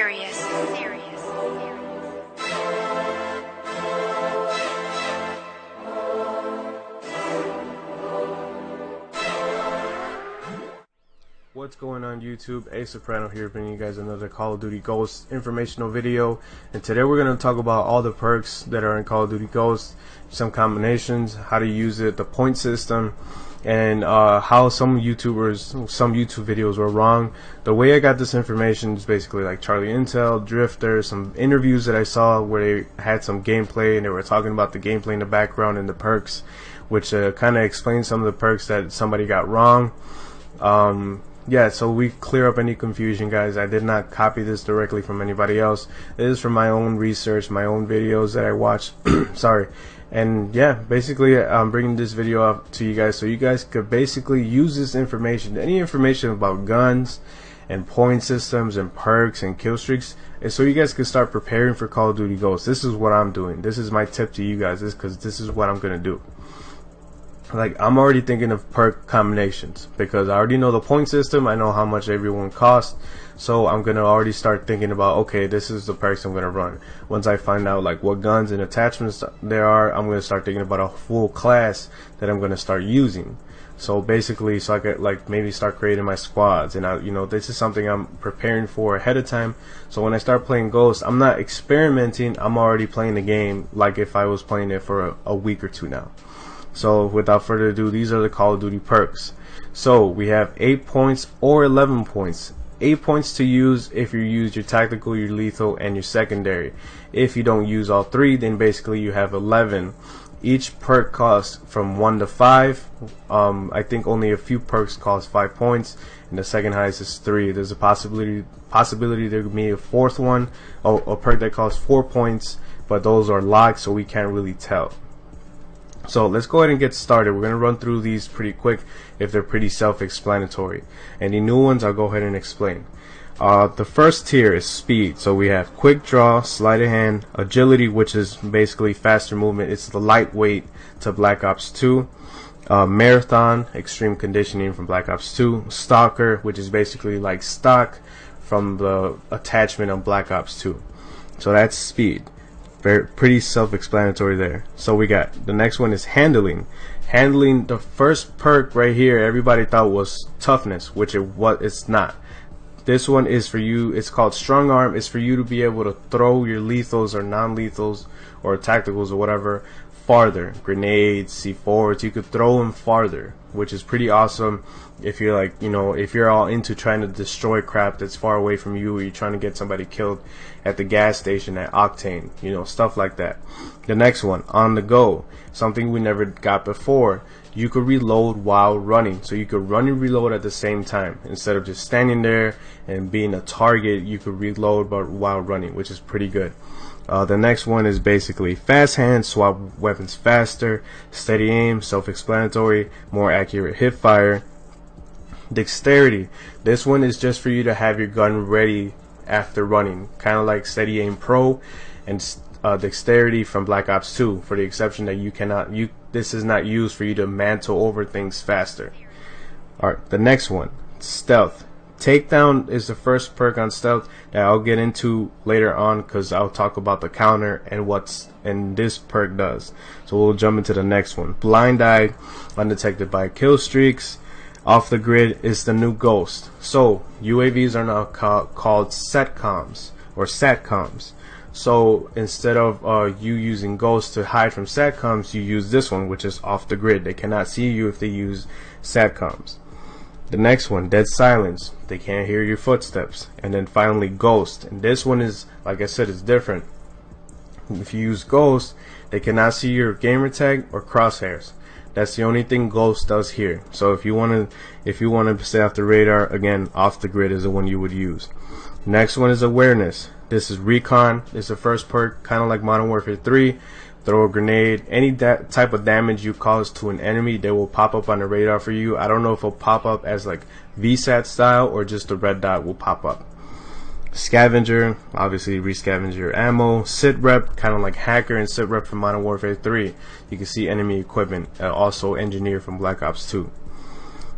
serious. What's going on YouTube? A Soprano here, bringing you guys another Call of Duty Ghosts informational video. And today we're going to talk about all the perks that are in Call of Duty Ghosts, some combinations, how to use it, the point system, and how some YouTube videos were wrong. The way I got this information is basically like Charlie Intel, Drifter, some interviews that I saw where they had some gameplay and they were talking about the gameplay in the background and the perks, which kind of explained some of the perks that somebody got wrong. Yeah, so we clear up any confusion, guys. I did not copy this directly from anybody else. It is from my own research, my own videos that I watched. Sorry. And yeah, basically I'm bringing this video up to you guys so you guys could basically use this information, any information about guns and point systems and perks and kill streaks, and so you guys can start preparing for Call of Duty Ghosts. This is what I'm doing. This is my tip to you guys, because this is what I'm gonna do. Like, I'm already thinking of perk combinations because I already know the point system. I know how much everyone costs, so I'm gonna already start thinking about, okay, this is the perks I'm gonna run. Once I find out like what guns and attachments there are, I'm gonna start thinking about a full class that I'm gonna start using. So basically, so I could like maybe start creating my squads, and this is something I'm preparing for ahead of time. So when I start playing Ghosts, I'm not experimenting. I'm already playing the game like if I was playing it for a week or two now. So without further ado, these are the Call of Duty perks. So we have 8 points or 11 points. 8 points to use if you use your tactical, your lethal, and your secondary. If you don't use all three, then basically you have 11. Each perk costs from 1 to 5. I think only a few perks cost 5 points, and the second highest is 3. There's a possibility there could be a fourth one, a perk that costs 4 points, but those are locked, so we can't really tell. So let's go ahead and get started. We're going to run through these pretty quick if they're pretty self-explanatory. Any new ones I'll go ahead and explain. The first tier is speed. So we have quick draw, sleight of hand, agility, which is basically faster movement. It's the lightweight to Black Ops 2. Marathon, extreme conditioning from Black Ops 2. Stalker, which is basically like stock from the attachment on Black Ops 2. So that's speed. Pretty self-explanatory there. So we got the next one is handling. Handling, the first perk right here, everybody thought was toughness, which it's not. This one is for you. It's called strong arm. It's for you to be able to throw your lethals or non-lethals or tacticals or whatever farther. Grenades, C4s, you could throw them farther, which is pretty awesome. If you're like, if you're all into trying to destroy crap that's far away from you, or you're trying to get somebody killed at the gas station at Octane, stuff like that. The next one, on the go, something we never got before. You could reload while running, so you could run and reload at the same time. Instead of just standing there and being a target, you could reload while running, which is pretty good. The next one is basically fast hand, swap weapons faster, steady aim, self-explanatory, more accurate hip fire. Dexterity, this one is just for you to have your gun ready after running, kind of like steady aim pro and dexterity from Black Ops 2, for the exception that this is not used for you to mantle over things faster. Alright, the next one, stealth. Takedown is the first perk on stealth that I'll get into later on, because I'll talk about the counter and this perk does. So we'll jump into the next one. Blind eye, undetected by kill streaks. Off the grid is the new Ghost. So UAVs are now called SATCOMs or SATCOMs. So instead of you using Ghost to hide from SATCOMs, you use this one, which is off the grid. They cannot see you if they use SATCOMs. The next one, dead silence. They can't hear your footsteps. And then finally Ghost. And this one is, like I said, is different. If you use Ghost, they cannot see your gamer tag or crosshairs. That's the only thing Ghost does here. So if you want to stay off the radar, again, off the grid is the one you would use. Next one is awareness. This is recon. It's the first perk, kind of like Modern Warfare 3. Throw a grenade. Any type of damage you cause to an enemy, they will pop up on the radar for you. I don't know if it'll pop up as like VSAT style or just the red dot will pop up. Scavenger, obviously rescavenge your ammo. Sit rep, kind of like hacker and sit rep from Modern Warfare 3. You can see enemy equipment, also engineer from Black Ops 2.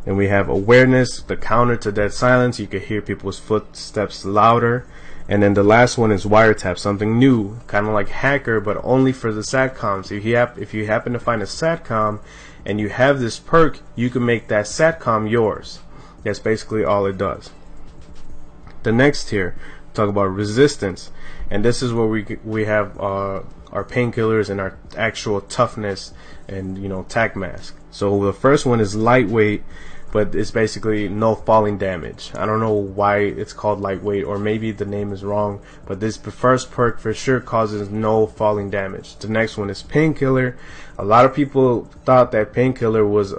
And we have awareness, the counter to dead silence. You can hear people's footsteps louder. And then the last one is wiretap, something new, kind of like hacker, but only for the satcoms. If you happen to find a satcom and you have this perk, you can make that satcom yours. That's basically all it does. The next tier, talk about resistance, and this is where we have our painkillers and our actual toughness and tac mask. So the first one is lightweight, but it's basically no falling damage. I don't know why it's called lightweight, or maybe the name is wrong, but this first perk for sure causes no falling damage. The next one is painkiller. A lot of people thought that painkiller was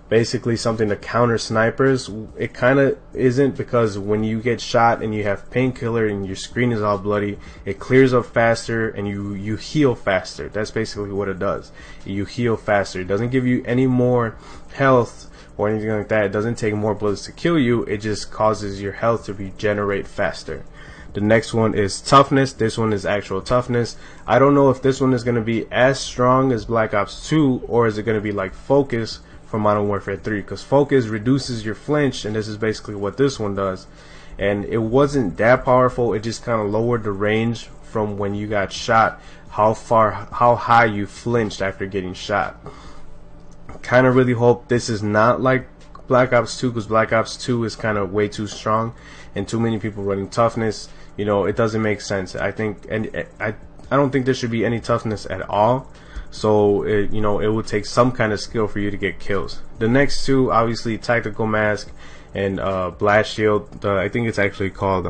basically something to counter snipers. It kind of isn't, because when you get shot and you have painkiller and your screen is all bloody, it clears up faster and you heal faster. That's basically what it does. You heal faster. It doesn't give you any more health or anything like that. It doesn't take more bullets to kill you. It just causes your health to regenerate faster. The next one is toughness. This one is actual toughness. I don't know if this one is going to be as strong as Black Ops 2, or is it going to be like focus from Modern Warfare 3, because focus reduces your flinch, and this is basically what this one does. And it wasn't that powerful. It just kind of lowered the range from when you got shot, how high you flinched after getting shot. Kind of really hope this is not like Black Ops 2, because Black Ops 2 is kind of way too strong and too many people running toughness. It doesn't make sense. I don't think there should be any toughness at all. So it would take some kind of skill for you to get kills. The next two, obviously, tactical mask and blast shield. I think it's actually called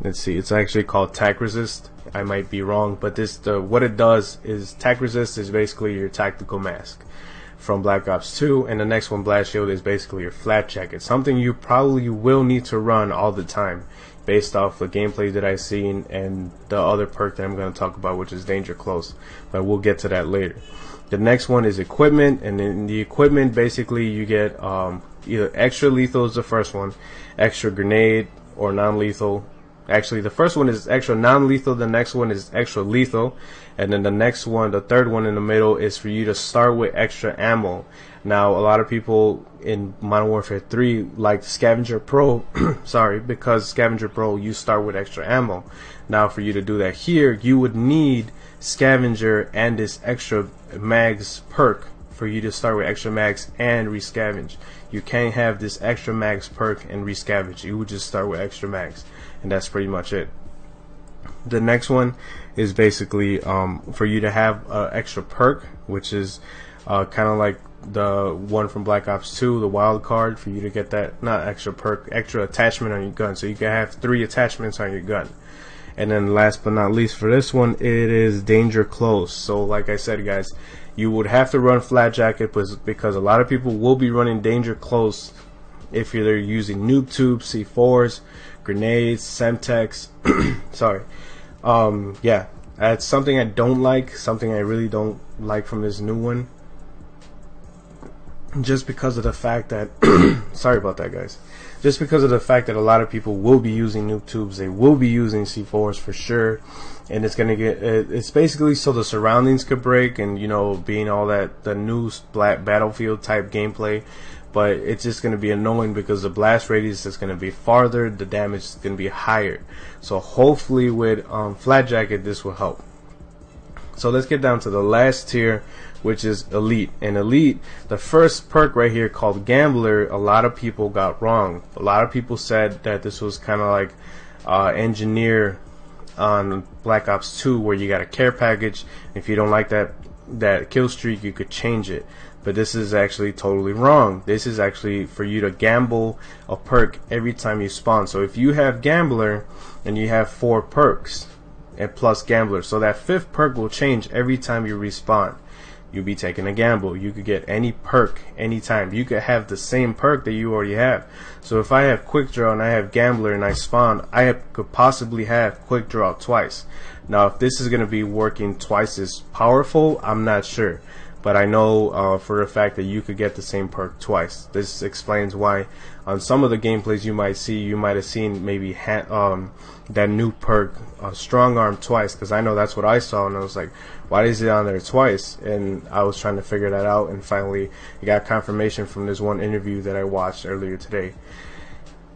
let's see, it's actually called tac resist. I might be wrong, but what it does is tac resist is basically your tactical mask from Black Ops 2, and the next one, blast shield, is basically your flat jacket, something you probably will need to run all the time based off the gameplay that I've seen and the other perk that I'm going to talk about, which is danger close, but we'll get to that later. The next one is equipment, and in the equipment basically you get either extra lethal is the first one, extra grenade, or non-lethal. Actually, the first one is extra non-lethal, the next one is extra lethal, and then the next one, the third one in the middle, is for you to start with extra ammo. Now, a lot of people in Modern Warfare 3 like Scavenger Pro, sorry, because Scavenger Pro, you start with extra ammo. Now, for you to do that here, you would need Scavenger and this extra mags perk for you to start with extra mags and rescavenge. You can't have this extra mags perk and rescavenge. You would just start with extra mags, and that's pretty much it. The next one is basically for you to have extra perk, which is kind of like the one from Black Ops 2, the wild card, for you to get that, not extra perk, extra attachment on your gun, so you can have 3 attachments on your gun. And then last but not least for this one, it is danger close. So like I said, guys, you would have to run flat jacket, because a lot of people will be running danger close if you're using noob tubes, C4s, grenades, semtex. Sorry. Yeah, that's something I don't like, something I really don't like from this new one, just because of the fact that sorry about that, guys, just because of the fact that a lot of people will be using noob tubes, they will be using C4s for sure, and it's gonna get it's basically so the surroundings could break, and being all that the new battlefield type gameplay. But it's just going to be annoying because the blast radius is going to be farther, the damage is going to be higher. So hopefully with flat jacket this will help. So let's get down to the last tier, which is elite. And elite, the first perk right here called gambler, a lot of people got wrong. A lot of people said that this was kind of like engineer on Black Ops 2, where you got a care package. If you don't like that kill streak, you could change it. But this is actually totally wrong. This is actually for you to gamble a perk every time you spawn. So if you have gambler and you have 4 perks and plus gambler, so that 5th perk will change every time you respawn. You'll be taking a gamble. You could get any perk anytime. You could have the same perk that you already have. So if I have quick draw and I have gambler and I spawn, I could possibly have quick draw twice. Now if this is going to be working twice as powerful, I'm not sure. but I know for a fact that you could get the same perk twice. This explains why on some of the gameplays you might have seen maybe that new perk, strong arm, twice, because I know that's what I saw, and I was like, why is it on there twice? And I was trying to figure that out, and finally I got confirmation from this one interview that I watched earlier today.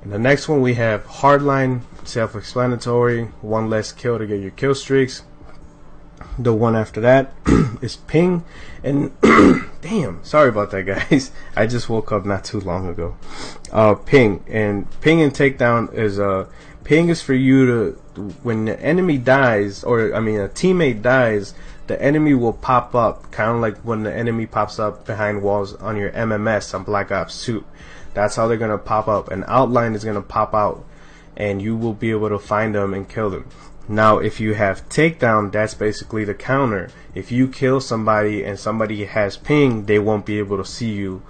And the next one we have hardline, self-explanatory, one less kill to get your kill streaks. The one after that is ping, and damn, sorry about that, guys. I just woke up not too long ago. Ping and takedown is ping is for you to, when the enemy dies, or I mean a teammate dies, the enemy will pop up, kind of like when the enemy pops up behind walls on your MMS on Black Ops 2. That's how they're gonna pop up. An outline is gonna pop out, and you will be able to find them and kill them. Now, if you have takedown, that's basically the counter. If you kill somebody and somebody has ping, they won't be able to see you.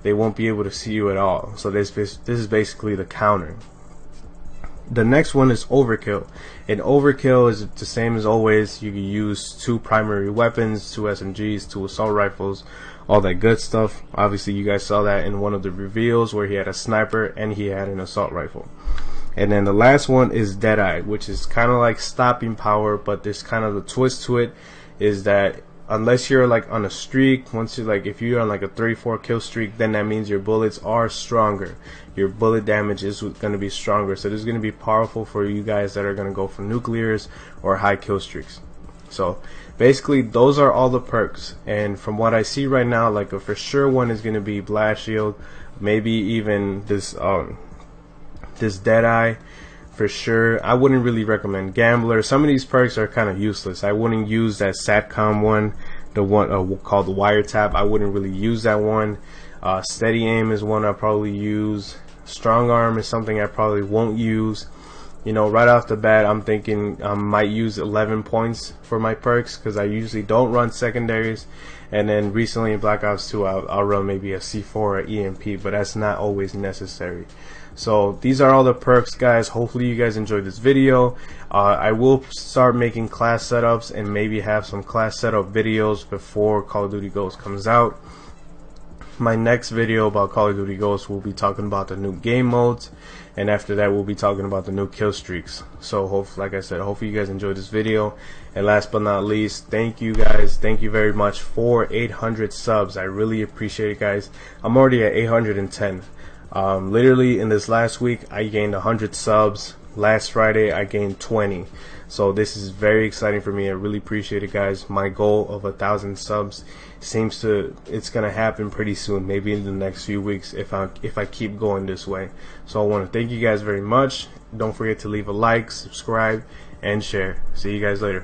They won't be able to see you at all. So this is basically the counter. The next one is overkill. And overkill is the same as always. You can use 2 primary weapons, 2 SMGs, 2 assault rifles, all that good stuff. Obviously, you guys saw that in one of the reveals where he had a sniper and he had an assault rifle. And then the last one is Deadeye, which is kind of like stopping power, but there's kind of the twist to it is that unless you're like on a streak, once you're like, if you're on like a 3-4 kill streak, then that means your bullets are stronger. Your bullet damage is going to be stronger. So this is going to be powerful for you guys that are going to go for nuclears or high kill streaks. So basically those are all the perks, and from what I see right now, like a for sure one is going to be Blast Shield, maybe even this Deadeye for sure. I wouldn't really recommend Gambler. Some of these perks are kind of useless. I wouldn't use that Satcom one, the one called the Wiretap. I wouldn't really use that one. Steady Aim is one I probably use. Strong Arm is something I probably won't use. You know, right off the bat, I'm thinking I might use 11 points for my perks because I usually don't run secondaries. And then recently in Black Ops 2, I'll run maybe a C4 or EMP, but that's not always necessary. So these are all the perks, guys. Hopefully you guys enjoyed this video. I will start making class setups and maybe have some class setup videos before Call of Duty Ghosts comes out. My next video about Call of Duty Ghosts will be talking about the new game modes, and after that we'll be talking about the new kill streaks. So like I said, hopefully you guys enjoyed this video. And last but not least, thank you guys, thank you very much for 800 subs. I really appreciate it, guys. I'm already at 810. Literally in this last week I gained 100 subs. Last Friday I gained 20. So this is very exciting for me. I really appreciate it, guys. My goal of 1,000 subs it's gonna happen pretty soon, maybe in the next few weeks if I keep going this way. So I want to thank you guys very much. Don't forget to leave a like, subscribe, and share. See you guys later.